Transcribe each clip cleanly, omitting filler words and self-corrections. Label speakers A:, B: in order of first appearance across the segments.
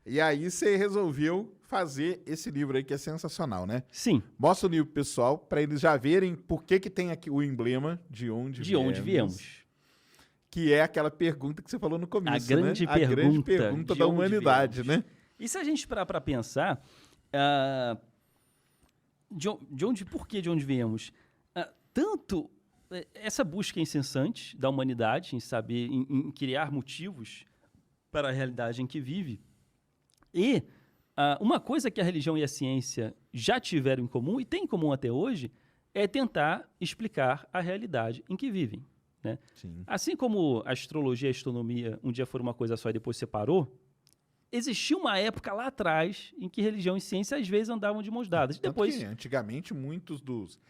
A: E aí você resolveu fazer esse livro aí que é sensacional, né?
B: Sim.
A: Mostra o livro pro pessoal para eles já verem por que tem aqui o emblema de onde viemos. Que é aquela pergunta que você falou no começo,
B: a grande
A: né?
B: pergunta,
A: A grande pergunta da humanidade,
B: viemos.
A: né?
B: E se a gente parar para pensar, por que de onde viemos? Tanto essa busca incessante da humanidade em saber, em criar motivos para a realidade em que vive, e uma coisa que a religião e a ciência já tiveram em comum, e tem em comum até hoje, é tentar explicar a realidade em que vivem. Né? Assim como a astrologia e a astronomia um dia foram uma coisa só e depois separou, existia uma época lá atrás em que religião e ciência às vezes andavam de mãos dadas. Depois,
A: antigamente, muitos dos...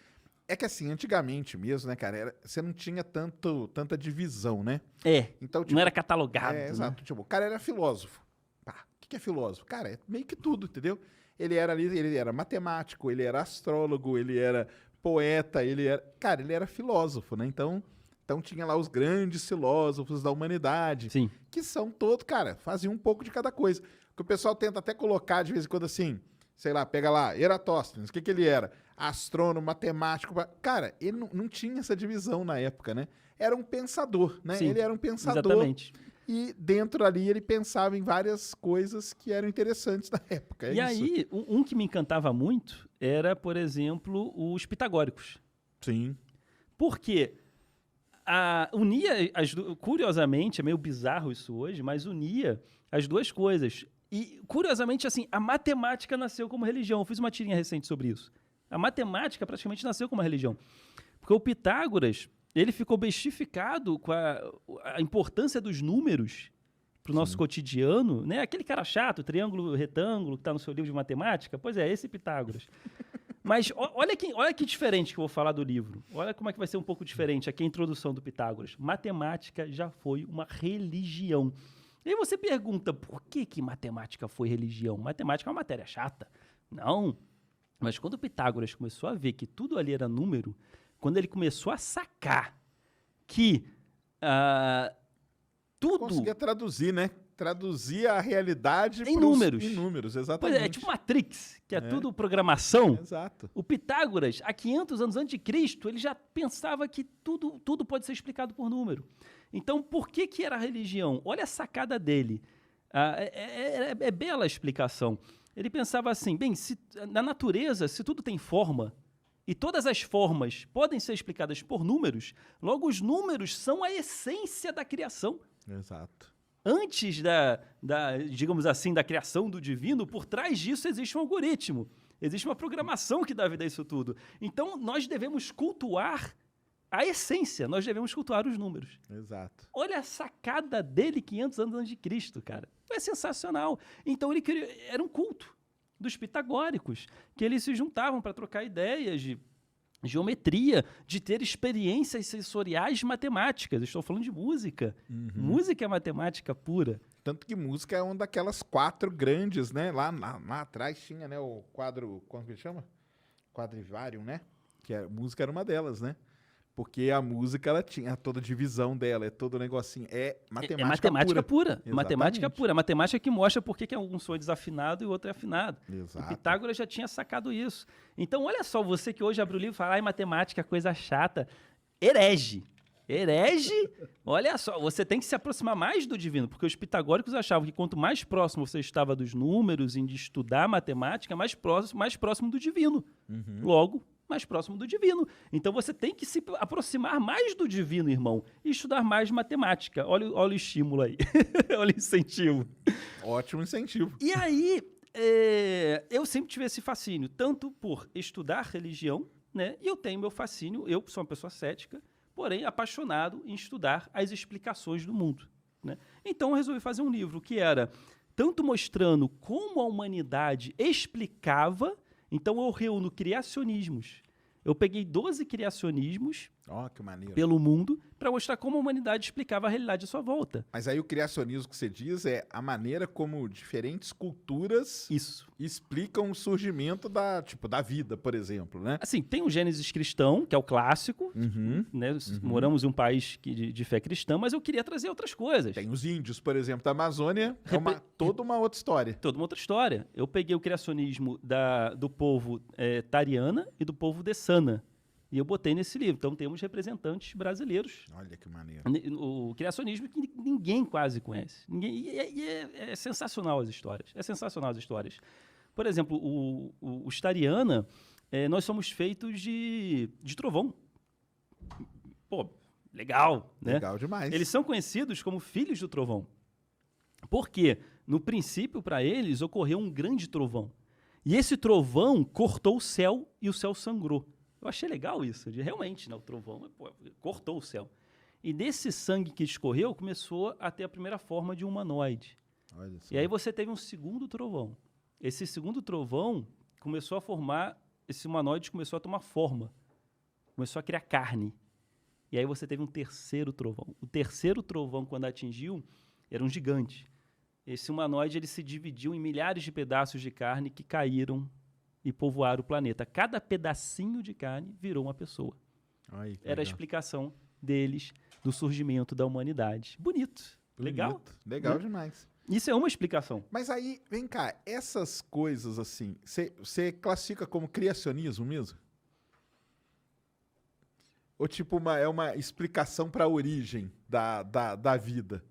A: É que assim, antigamente mesmo, né, cara, você não tinha tanta divisão, né? Então, tipo,
B: não era catalogado.
A: Exato.
B: Né?
A: Tipo, o cara era filósofo. Pá, o que é filósofo? Cara, é meio que tudo, entendeu? Ele era matemático, ele era astrólogo, ele era poeta, ele era filósofo, né? Então tinha lá os grandes filósofos da humanidade.
B: Sim.
A: Que são todos, cara, faziam um pouco de cada coisa. Que o pessoal tenta até colocar de vez em quando assim, sei lá, pega lá, Eratóstenes, o que ele era? Astrônomo, matemático. Cara, ele não tinha essa divisão na época, né? Era um pensador, né?
B: Sim,
A: ele era um pensador.
B: Exatamente.
A: E dentro ali ele pensava em várias coisas que eram interessantes na época.
B: E aí, um que me encantava muito era, por exemplo, os pitagóricos.
A: Sim.
B: Porque unia, curiosamente, é meio bizarro isso hoje, mas unia as duas coisas. E, curiosamente, assim, a matemática nasceu como religião. Eu fiz uma tirinha recente sobre isso. A matemática praticamente nasceu como uma religião. Porque o Pitágoras, ele ficou bestificado com a importância dos números para o nosso cotidiano, né? Aquele cara chato, triângulo, retângulo, que está no seu livro de matemática. Pois é, esse Pitágoras. Mas olha que diferente que eu vou falar do livro. Olha como é que vai ser um pouco diferente aqui a introdução do Pitágoras. Matemática já foi uma religião. E aí você pergunta, por que matemática foi religião? Matemática é uma matéria chata. Não. Mas quando o Pitágoras começou a ver que tudo ali era número, quando ele começou a sacar que tudo...
A: Conseguia traduzir, né? Traduzir a realidade
B: em números.
A: Em números, exatamente.
B: Pois é tipo Matrix, que é tudo programação.
A: Exato.
B: O Pitágoras, há 500 anos antes de Cristo, ele já pensava que tudo pode ser explicado por número. Então, por que era a religião? Olha a sacada dele. É bela a explicação. Ele pensava assim, na natureza, se tudo tem forma, e todas as formas podem ser explicadas por números, logo os números são a essência da criação.
A: Exato.
B: Antes digamos assim, da criação do divino, por trás disso existe um algoritmo, existe uma programação que dá vida a isso tudo. Então, nós devemos cultuar a essência, nós devemos cultuar os números.
A: Exato.
B: Olha a sacada dele 500 anos antes de Cristo, cara. É sensacional. Então, ele era um culto dos pitagóricos, que eles se juntavam para trocar ideias de geometria, de ter experiências sensoriais matemáticas. Estou falando de música. Música é matemática pura.
A: Tanto que música é uma daquelas 4 grandes, né? Lá atrás tinha, né, o quadro, como que ele chama? Quadrivário, né? Música era uma delas, né? Porque a música, ela tinha toda a divisão dela, é todo o negocinho. É matemática
B: pura. Matemática pura. A matemática que mostra por que um som é desafinado e o outro é afinado.
A: Exato.
B: O Pitágoras já tinha sacado isso. Então, olha só, você que hoje abre o livro e fala, matemática é coisa chata. Herege. Olha só, você tem que se aproximar mais do divino, porque os pitagóricos achavam que quanto mais próximo você estava dos números e de estudar matemática, mais próximo do divino. Logo, mais próximo do divino. Então você tem que se aproximar mais do divino, irmão, e estudar mais matemática. Olha o estímulo aí. Olha o incentivo.
A: Ótimo incentivo.
B: E aí, eu sempre tive esse fascínio, tanto por estudar religião, né? E eu tenho meu fascínio, eu sou uma pessoa cética, porém apaixonado em estudar as explicações do mundo, né? Então eu resolvi fazer um livro que era tanto mostrando como a humanidade explicava. Então eu reúno criacionismos. Eu peguei 12 criacionismos
A: Ó, que maneiro.
B: pelo mundo para mostrar como a humanidade explicava a realidade à sua volta.
A: Mas aí o criacionismo que você diz é a maneira como diferentes culturas
B: Isso.
A: explicam o surgimento da vida, por exemplo, né?
B: Assim, tem o Gênesis cristão, que é o clássico,
A: Uhum.
B: né? Moramos em um país de fé cristã, mas eu queria trazer outras coisas.
A: Tem os índios, por exemplo, da Amazônia, é toda uma outra história.
B: Toda uma outra história. Eu peguei o criacionismo do povo Tariana e do povo Dessana. E eu botei nesse livro. Então temos representantes brasileiros.
A: Olha que maneiro.
B: O criacionismo que ninguém quase conhece. É sensacional as histórias. É sensacional as histórias. Por exemplo, os Tariana, nós somos feitos de trovão. Pô, legal, né?
A: Legal demais.
B: Eles são conhecidos como filhos do trovão. Por quê? No princípio, para eles, ocorreu um grande trovão. E esse trovão cortou o céu e o céu sangrou. Eu achei legal isso, realmente, né? O trovão cortou o céu. E desse sangue que escorreu, começou a ter a primeira forma de um humanoide.
A: Olha só.
B: E aí você teve um segundo trovão. Esse segundo trovão começou a formar, esse humanoide começou a tomar forma. Começou a criar carne. E aí você teve um terceiro trovão. O terceiro trovão, quando atingiu, era um gigante. Esse humanoide ele se dividiu em milhares de pedaços de carne que caíram e povoaram o planeta. Cada pedacinho de carne virou uma pessoa.
A: Ai,
B: Era a explicação deles do surgimento da humanidade. Bonito. Legal?
A: Legal demais.
B: Isso é uma explicação.
A: Mas aí, vem cá, essas coisas assim, você classifica como criacionismo mesmo? Ou tipo, é uma explicação para a origem da vida?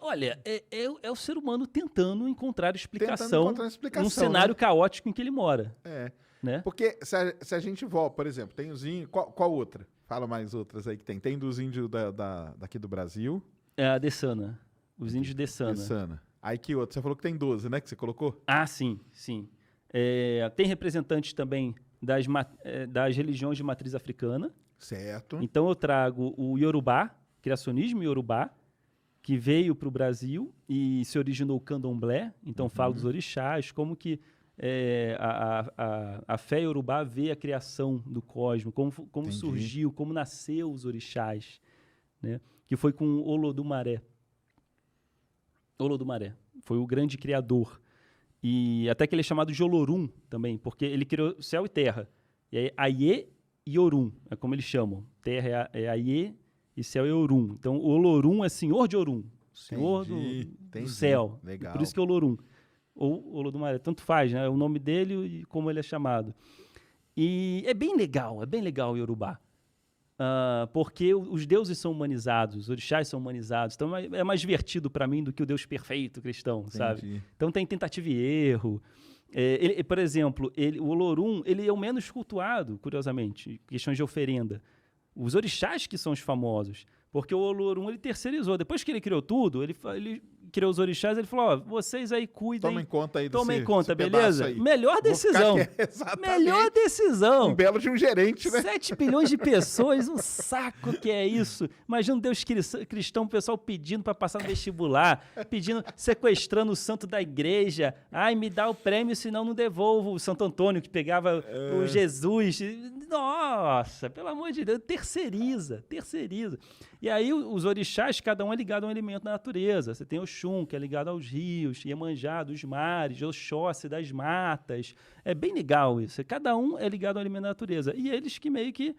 B: Olha, é o ser humano tentando encontrar explicação, num
A: né?
B: cenário caótico em que ele mora.
A: É.
B: Né?
A: Porque se a gente volta, por exemplo, tem os índios. Qual outra? Fala mais outras aí que tem. Tem dos índios daqui do Brasil.
B: É a Dessana. Os índios Dessana.
A: Dessana. Aí que outro? Você falou que tem 12, né? Que você colocou?
B: Ah, sim, sim. Tem representantes também das religiões de matriz africana.
A: Certo.
B: Então eu trago o Yorubá, criacionismo Yorubá, que veio para o Brasil e se originou o candomblé. Então falo dos orixás, como que a fé Yorubá vê a criação do cosmos, como surgiu, como nasceu os orixás, né? Que foi com o Olodumaré. Olodumaré foi o grande criador. E até que ele é chamado de Olorum também, porque ele criou céu e terra. E aí, Aie e Orum, é como eles chamam. Terra é Aie e céu é Orum. Então, o Olorum é senhor de Orum, senhor do céu.
A: Legal.
B: Por isso que é Olorum. Ou Olodumaré, tanto faz, né? É o nome dele e como ele é chamado. E é bem legal o Yorubá. Porque os deuses são humanizados, os orixás são humanizados. Então é mais divertido para mim do que o Deus perfeito cristão, sabe? Então tem tentativa e erro. Por exemplo, o Olorum ele é o menos cultuado, curiosamente, em questões de oferenda. Os orixás que são os famosos. Porque o Olorum ele terceirizou. Depois que ele criou tudo, ele criou os orixás, ele falou, vocês aí cuidem.
A: Tomem conta aí
B: Tomem conta, beleza?
A: Aí.
B: Melhor decisão. Melhor decisão.
A: Um belo de um gerente, né?
B: 7 bilhões de pessoas, um saco que é isso. Imagina um Deus cristão, o pessoal pedindo para passar no vestibular, sequestrando o santo da igreja. Ai, me dá o prêmio, senão não devolvo. O Santo Antônio que pegava o Jesus. Nossa, pelo amor de Deus, terceiriza. E aí os orixás, cada um é ligado a um elemento da natureza. Você tem Oxum, que é ligado aos rios, Iemanjá dos mares, Oxóssi das matas. É bem legal isso. Cada um é ligado a um elemento da natureza. E eles que meio que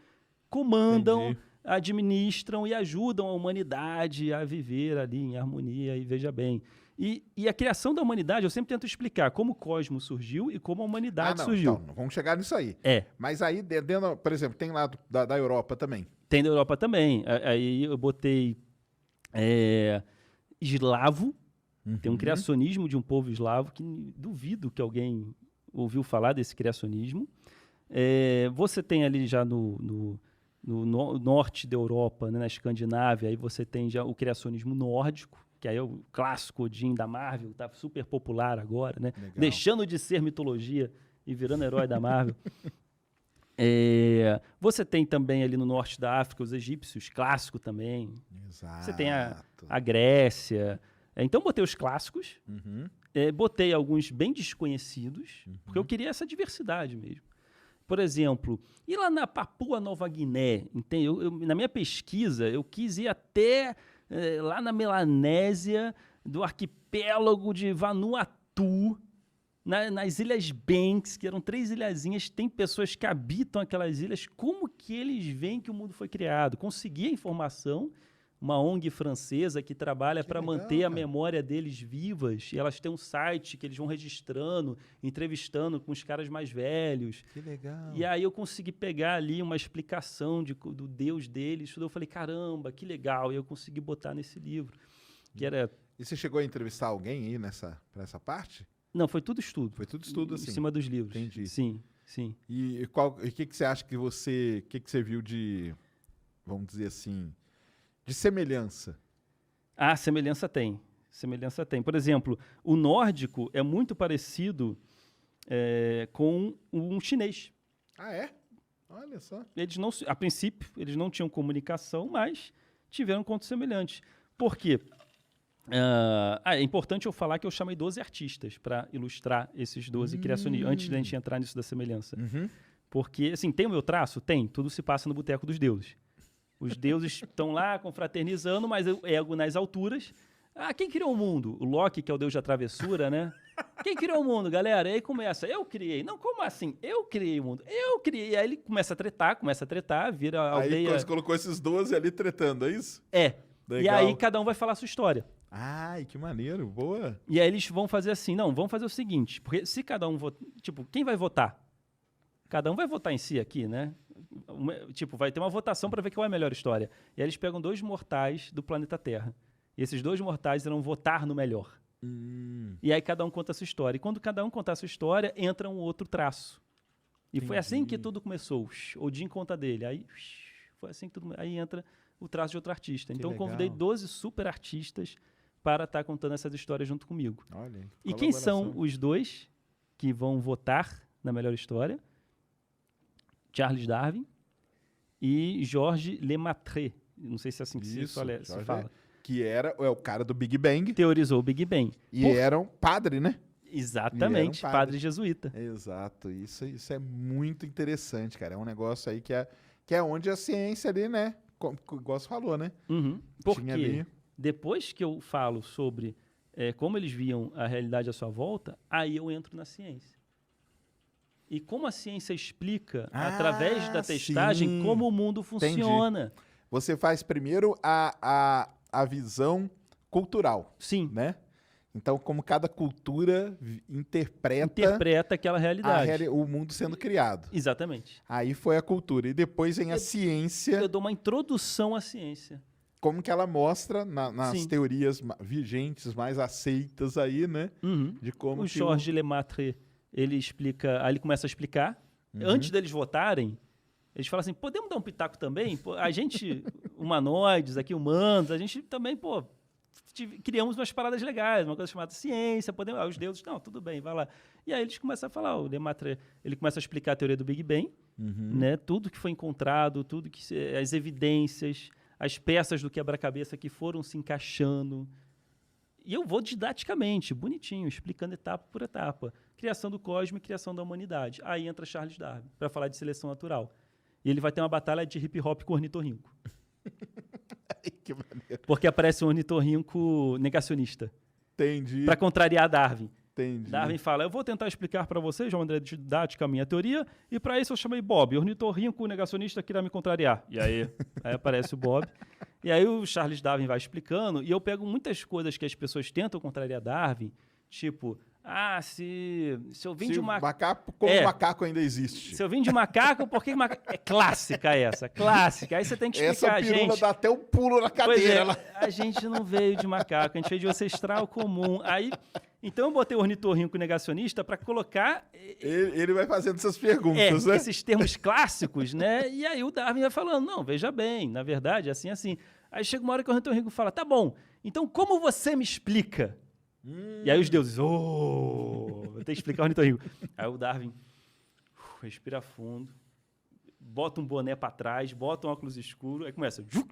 B: comandam, administram e ajudam a humanidade a viver ali em harmonia, e veja bem. E a criação da humanidade, eu sempre tento explicar como o cosmos surgiu e como a humanidade surgiu.
A: Então, vamos chegar nisso aí. Mas aí, dentro, por exemplo, tem lá da Europa também.
B: Tem da Europa também. Aí eu botei eslavo. Tem um criacionismo de um povo eslavo que duvido que alguém ouviu falar desse criacionismo. Você tem ali já no norte da Europa, né, na Escandinávia, aí você tem já o criacionismo nórdico, que aí é o clássico Odin da Marvel, tá super popular agora, né?
A: Legal.
B: Deixando de ser mitologia e virando herói da Marvel. Você tem também ali no norte da África os egípcios, clássico também.
A: Exato.
B: Você tem a Grécia. Então botei os clássicos, botei alguns bem desconhecidos, porque eu queria essa diversidade mesmo. Por exemplo, ir lá na Papua Nova Guiné, entende? Na minha pesquisa, eu quis ir até lá na Melanésia, do arquipélago de Vanuatu, nas Ilhas Banks, que eram 3 ilhazinhas, tem pessoas que habitam aquelas ilhas. Como que eles veem que o mundo foi criado? Consegui a informação, uma ONG francesa que trabalha para manter a memória deles vivas, e elas têm um site que eles vão registrando, entrevistando com os caras mais velhos.
A: Que legal.
B: E aí eu consegui pegar ali uma explicação do Deus deles, tudo. Eu falei, caramba, que legal, e eu consegui botar nesse livro. Que era...
A: E você chegou a entrevistar alguém aí pra essa parte?
B: Não, foi tudo estudo.
A: Foi tudo estudo, assim.
B: Em cima dos livros.
A: Entendi.
B: Sim, sim.
A: E o que você acha que você viu de, vamos dizer assim, de semelhança?
B: Ah, semelhança tem. Semelhança tem. Por exemplo, o nórdico é muito parecido com um chinês.
A: Ah, é? Olha só.
B: Eles não, a princípio, eles não tinham comunicação, mas tiveram contos semelhantes. Por quê? É importante eu falar que eu chamei 12 artistas para ilustrar esses 12 criacionistas, antes da gente entrar nisso da semelhança.
A: Uhum.
B: Porque, assim, tem o meu traço? Tem. Tudo se passa no Boteco dos Deuses. Os deuses estão lá confraternizando, mas o ego nas alturas. Ah, quem criou o mundo? O Loki, que é o deus da travessura, né? Quem criou o mundo, galera? E aí começa, eu criei. Não, como assim? Eu criei o mundo. Eu criei. E aí ele começa a tretar, vira a aldeia...
A: Aí você colocou esses 12 ali tretando, é isso?
B: É.
A: Legal.
B: E aí cada um vai falar a sua história.
A: Ai, que maneiro, boa.
B: E aí eles vão fazer assim, não, vamos fazer o seguinte, porque se cada um votar, tipo, quem vai votar? Cada um vai votar em si aqui, né? Tipo, vai ter uma votação para ver qual é a melhor história. E aí eles pegam 2 mortais do planeta Terra. E esses 2 mortais irão votar no melhor. E aí cada um conta a sua história. E quando cada um contar a sua história, entra um outro traço. E foi assim que tudo começou. Odin conta dele. Aí foi assim que tudo... Aí entra o traço de outro artista. Então eu convidei 12 super artistas para estar contando essas histórias junto comigo.
A: Olha,
B: e quem são os 2 que vão votar na melhor história? Charles Darwin e Georges Lemaitre. Não sei se é assim que se fala.
A: Que era o cara do Big Bang.
B: Teorizou o Big Bang.
A: E era um padre, né?
B: Exatamente, padre jesuíta.
A: Exato, isso é muito interessante, cara. É um negócio aí que é onde a ciência ali, né? Igual você falou, né?
B: Porque ali... depois que eu falo sobre como eles viam a realidade à sua volta, aí eu entro na ciência. E como a ciência explica, através da testagem, como o mundo funciona.
A: Entendi. Você faz primeiro a visão cultural.
B: Sim.
A: Né? Então, como cada cultura
B: interpreta aquela realidade.
A: O mundo sendo criado.
B: Exatamente.
A: Aí foi a cultura. E depois vem a ciência.
B: Eu dou uma introdução à ciência.
A: Como que ela mostra nas teorias vigentes, mais aceitas aí, né? De como
B: o Georges Lemaitre, ele explica, aí ele começa a explicar. Antes deles votarem, eles falam assim, podemos dar um pitaco também? Pô, a gente, humanoides, aqui humanos, a gente também, criamos umas paradas legais, uma coisa chamada ciência, podemos... os deuses, não, tudo bem, vai lá. E aí eles começam a falar, o Lemaitre, ele começa a explicar a teoria do Big Bang, né? Tudo que foi encontrado, as evidências, as peças do quebra-cabeça que foram se encaixando. E eu vou didaticamente, bonitinho, explicando etapa por etapa. Criação do cosmos e criação da humanidade. Aí entra Charles Darwin, para falar de seleção natural. E ele vai ter uma batalha de hip-hop com o ornitorrinco.
A: Que maneiro.
B: Porque aparece um ornitorrinco negacionista.
A: Entendi.
B: Para contrariar Darwin.
A: Entendi.
B: Darwin fala, eu vou tentar explicar para vocês, João André, didática, a minha teoria, e para isso eu chamei Bob, ornitorrinco negacionista que irá me contrariar. E aí aparece o Bob. E aí o Charles Darwin vai explicando, e eu pego muitas coisas que as pessoas tentam contrariar Darwin, tipo, se eu vim de uma...
A: macaco, como macaco ainda existe.
B: Se eu vim de macaco, por que macaco... É clássica essa, clássica. Aí você tem que explicar,
A: essa pirula dá até um pulo na cadeira.
B: Pois a gente não veio de macaco, a gente veio de ancestral comum. Aí, então eu botei o ornitorrinco negacionista para colocar...
A: Ele vai fazendo essas perguntas, né?
B: Esses termos clássicos, né? E aí o Darwin vai falando, não, veja bem, na verdade, assim. Aí chega uma hora que o ornitorrinco fala, tá bom, então como você me explica? E aí os deuses, vou ter que explicar o ornitorrinco. Aí o Darwin respira fundo, bota um boné para trás, bota um óculos escuro, aí começa juk.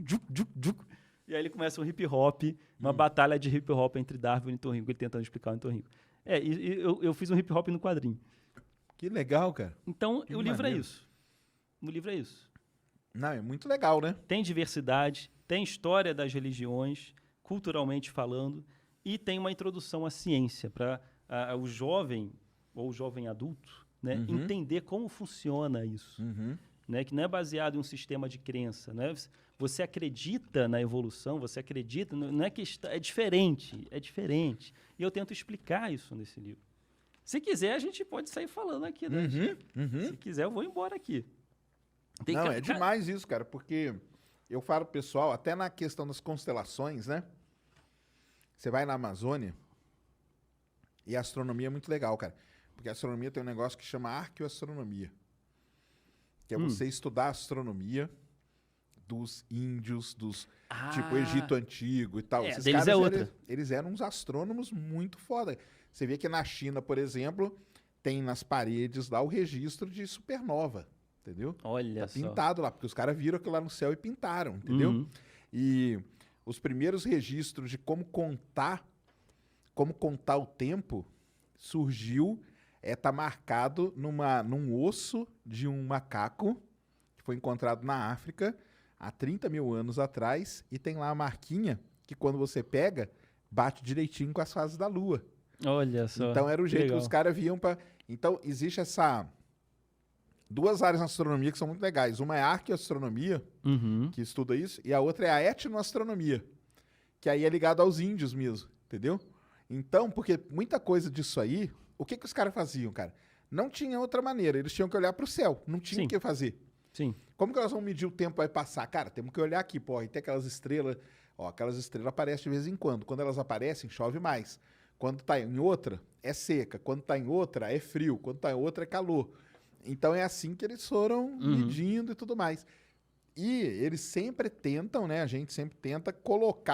B: E aí ele começa um hip hop, uma batalha de hip hop entre Darwin e o ornitorrinco, ele tentando explicar o ornitorrinco. E eu fiz um hip hop no quadrinho.
A: Que legal, cara.
B: Então,
A: Que
B: o livro é
A: maneiro.
B: isso. O livro é isso.
A: Não, é muito legal, né?
B: Tem diversidade, tem história das religiões, culturalmente falando, e tem uma introdução à ciência para o jovem ou o jovem adulto, né, entender como funciona isso. Né, que não é baseado em um sistema de crença. Né? Você acredita na evolução, você acredita... Não é que é diferente, é diferente. E eu tento explicar isso nesse livro. Se quiser, a gente pode sair falando aqui. Né? Se quiser, eu vou embora aqui.
A: Não, é demais isso, cara, porque eu falo pro pessoal, até na questão das constelações, né? Você vai na Amazônia e a astronomia é muito legal, cara. Porque a astronomia tem um negócio que chama arqueoastronomia. Que é você estudar a astronomia dos índios, tipo Egito Antigo e tal.
B: É,
A: Esses
B: deles
A: caras,
B: é outra.
A: eles eram uns astrônomos muito foda. Você vê que na China, por exemplo, tem nas paredes lá o registro de supernova, entendeu?
B: Olha
A: Tá
B: só.
A: pintado lá, porque os caras viram aquilo lá no céu e pintaram, entendeu? E os primeiros registros de como contar o tempo surgiu, tá marcado num osso de um macaco que foi encontrado na África há 30 mil anos atrás, e tem lá a marquinha que quando você pega, bate direitinho com as fases da Lua.
B: Olha só.
A: Então era o jeito que
B: legal.
A: os caras viam para. Então existe duas áreas na astronomia que são muito legais. Uma é a arqueoastronomia, que estuda isso, e a outra é a etnoastronomia, que aí é ligado aos índios mesmo, entendeu? Então, porque muita coisa disso aí, o que os caras faziam, cara? Não tinha outra maneira, eles tinham que olhar para o céu, não tinha o que fazer.
B: Sim.
A: Como que nós vamos medir o tempo que vai passar? Cara, temos que olhar aqui, pô, e tem aquelas estrelas, aquelas estrelas aparecem de vez em quando. Quando elas aparecem, chove mais. Quando tá em outra, é seca. Quando tá em outra, é frio. Quando tá em outra, é calor. Então é assim que eles foram medindo e tudo mais. E eles sempre tentam, né? A gente sempre tenta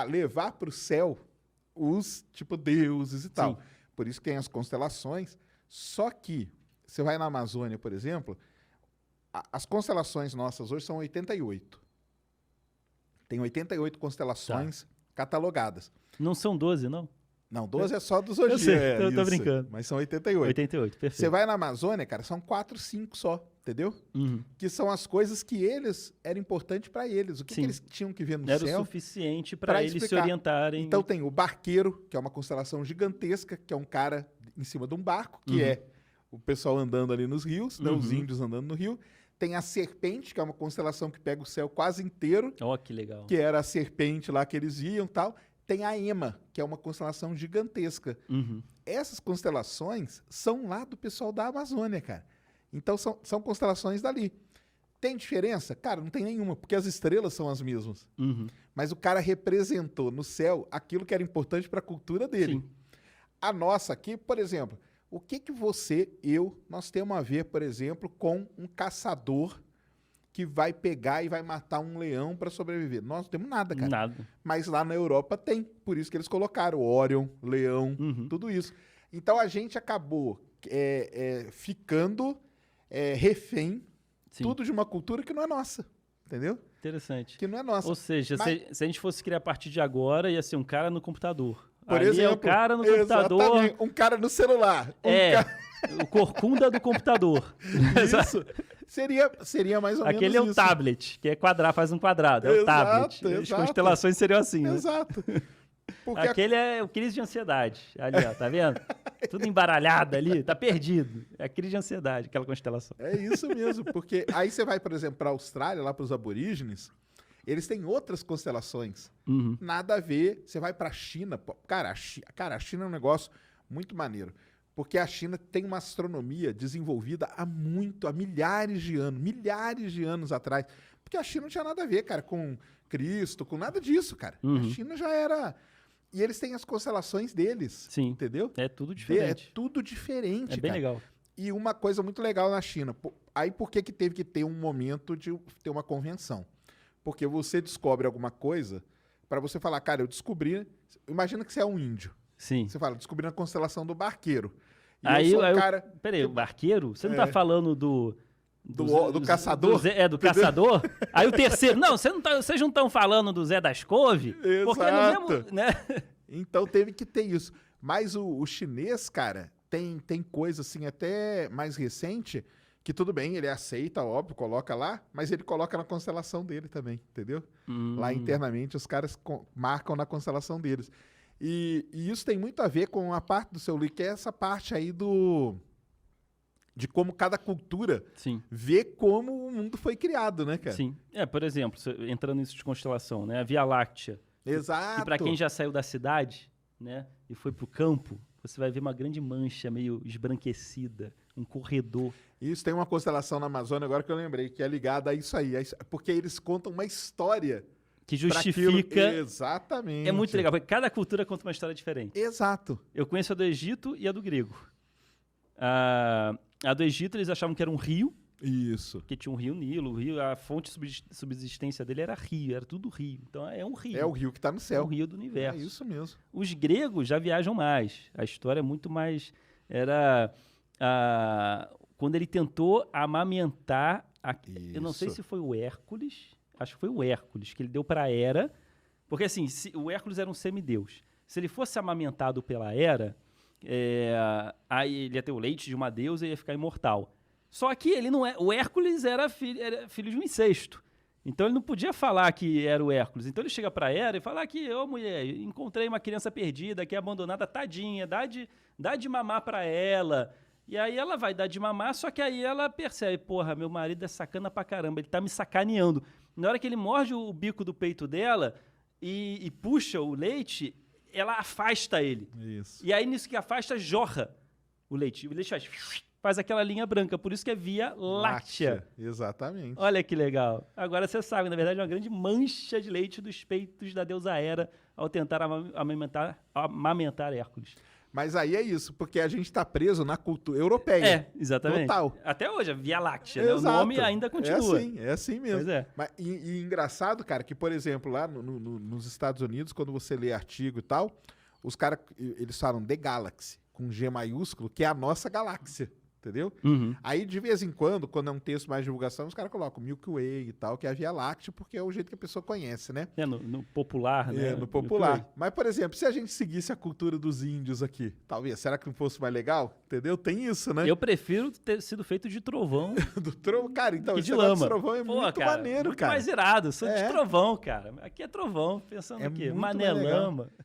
A: levar para o céu os, tipo, deuses e tal. Por isso que tem as constelações. Só que, você vai na Amazônia, por exemplo, as constelações nossas hoje são 88. Tem 88 constelações catalogadas.
B: Não são 12, não?
A: Não, 12 é só dos
B: Eu
A: hoje.
B: sei, eu tô brincando.
A: Mas são 88.
B: 88, perfeito.
A: Você vai na Amazônia, cara, são 4, 5 só, entendeu? Que são as coisas que era importante para eles. O que eles tinham que ver no
B: Era
A: céu?
B: o suficiente para eles se
A: explicar.
B: orientarem.
A: Então tem o barqueiro, que é uma constelação gigantesca, que é um cara em cima de um barco, que é o pessoal andando ali nos rios, né, os índios andando no rio. Tem a serpente, que é uma constelação que pega o céu quase inteiro.
B: Ó, que legal.
A: Que era a serpente lá que eles iam e tal. Tem a Ema, que é uma constelação gigantesca. Essas constelações são lá do pessoal da Amazônia, cara. Então são constelações dali. Tem diferença? Cara, não tem nenhuma, porque as estrelas são as mesmas. Mas o cara representou no céu aquilo que era importante para a cultura dele.
B: Sim.
A: A nossa aqui, por exemplo, o que nós temos a ver, por exemplo, com um caçador que vai pegar e vai matar um leão para sobreviver? Nós não temos nada, cara.
B: Nada.
A: Mas lá na Europa tem. Por isso que eles colocaram Órion, leão, tudo isso. Então a gente acabou ficando refém tudo de uma cultura que não é nossa. Entendeu?
B: Interessante.
A: Que não é nossa.
B: Ou seja, se a gente fosse criar a partir de agora, ia ser um cara no computador.
A: Por
B: Ali
A: exemplo,
B: é o cara no computador.
A: Exatamente, um cara no celular.
B: O corcunda do computador.
A: Isso. Seria mais ou menos
B: Aquele é o
A: isso.
B: tablet, que é faz um quadrado. É o tablet. As constelações seriam assim, né?
A: Exato. Porque
B: Aquele é o crise de ansiedade. Ali, ó, tá vendo? Tudo embaralhado ali, tá perdido. É a crise de ansiedade, aquela constelação.
A: É isso mesmo, porque aí você vai, por exemplo, para a Austrália, lá para os aborígenes, eles têm outras constelações. Nada a ver. Você vai para a China, cara, a China é um negócio muito maneiro. Porque a China tem uma astronomia desenvolvida há milhares de anos atrás. Porque a China não tinha nada a ver, cara, com Cristo, com nada disso, cara. A China já era... E eles têm as constelações deles, entendeu?
B: É tudo diferente.
A: É tudo diferente,
B: É bem legal.
A: E uma coisa muito legal na China. Aí por que teve que ter um momento de ter uma convenção? Porque você descobre alguma coisa para você falar, cara, eu descobri... Imagina que você é um índio.
B: Sim.
A: Você fala, descobri a constelação do barqueiro. E
B: aí
A: eu sou um cara...
B: Peraí, o barqueiro? Você não tá falando do
A: caçador?
B: Do caçador? Aí o terceiro... Não, vocês não estão falando do Zé das Couve?
A: Exato.
B: Porque no mesmo... Né?
A: Então teve que ter isso. Mas o chinês, cara, tem coisa assim até mais recente que tudo bem, ele aceita, óbvio, coloca lá, mas ele coloca na constelação dele também, entendeu? Lá internamente os caras marcam na constelação deles. E isso tem muito a ver com a parte do seu livro, que é essa parte aí de como cada cultura
B: Sim.
A: vê como o mundo foi criado, né, cara?
B: Sim. Por exemplo, entrando nisso de constelação, né? A Via Láctea.
A: Exato.
B: E para quem já saiu da cidade, né, e foi pro campo, você vai ver uma grande mancha meio esbranquecida, um corredor.
A: Isso, tem uma constelação na Amazônia, agora que eu lembrei, que é ligada a isso aí. Porque eles contam uma história
B: Que justifica.
A: Exatamente.
B: É muito legal, porque cada cultura conta uma história diferente.
A: Exato.
B: Eu conheço a do Egito e a do grego. A do Egito eles achavam que era um rio,
A: Isso.
B: porque tinha um rio Nilo, a fonte de subsistência dele era rio, era tudo rio. Então é um rio.
A: É o rio que tá no
B: É
A: céu.
B: o rio do universo.
A: É isso mesmo.
B: Os gregos já viajam mais. A história é muito mais... quando ele tentou amamentar... Eu não sei
A: Isso.
B: se foi o Hércules. Acho que foi o Hércules, que ele deu para Hera. Porque assim, o Hércules era um semideus. Se ele fosse amamentado pela Hera, aí ele ia ter o leite de uma deusa e ia ficar imortal. Só que ele não é... O Hércules era filho de um incesto. Então ele não podia falar que era o Hércules. Então ele chega pra Hera e fala que, ô mulher, encontrei uma criança perdida, que é abandonada, tadinha, dá de mamar pra ela. E aí ela vai dar de mamar, só que aí ela percebe, porra, meu marido é sacana pra caramba, ele tá me sacaneando. Na hora que ele morde o bico do peito dela e puxa o leite, ela afasta ele.
A: Isso.
B: E aí nisso que afasta, jorra o leite. O leite faz aquela linha branca, por isso que é Via Láctea.
A: Exatamente.
B: Olha que legal. Agora você sabe, na verdade, é uma grande mancha de leite dos peitos da deusa Hera ao tentar amamentar Hércules.
A: Mas aí é isso, porque a gente tá preso na cultura europeia.
B: Exatamente.
A: Total.
B: Até hoje, a Via Láctea, né? O
A: Exato.
B: nome ainda continua.
A: É assim mesmo.
B: Pois é.
A: Mas, e engraçado, cara, que, por exemplo, lá nos Estados Unidos, quando você lê artigo e tal, os caras, eles falam The Galaxy, com G maiúsculo, que é a nossa galáxia. Entendeu?
B: Uhum.
A: Aí, de vez em quando é um texto mais de divulgação, os caras colocam Milky Way e tal, que é a Via Láctea, porque é o jeito que a pessoa conhece, né?
B: No popular, né?
A: No popular. Mas, por exemplo, se a gente seguisse a cultura dos índios aqui, talvez, será que não fosse mais legal? Entendeu? Tem isso, né?
B: Eu prefiro ter sido feito de trovão
A: Do trovão, cara, então,
B: e
A: esse
B: de
A: negócio
B: lama.
A: do trovão é muito
B: cara,
A: maneiro,
B: muito
A: cara.
B: mais irado. Sou de
A: É.
B: trovão, cara. Aqui é trovão, pensando
A: É
B: o quê?
A: muito
B: Mané
A: mais legal.
B: lama.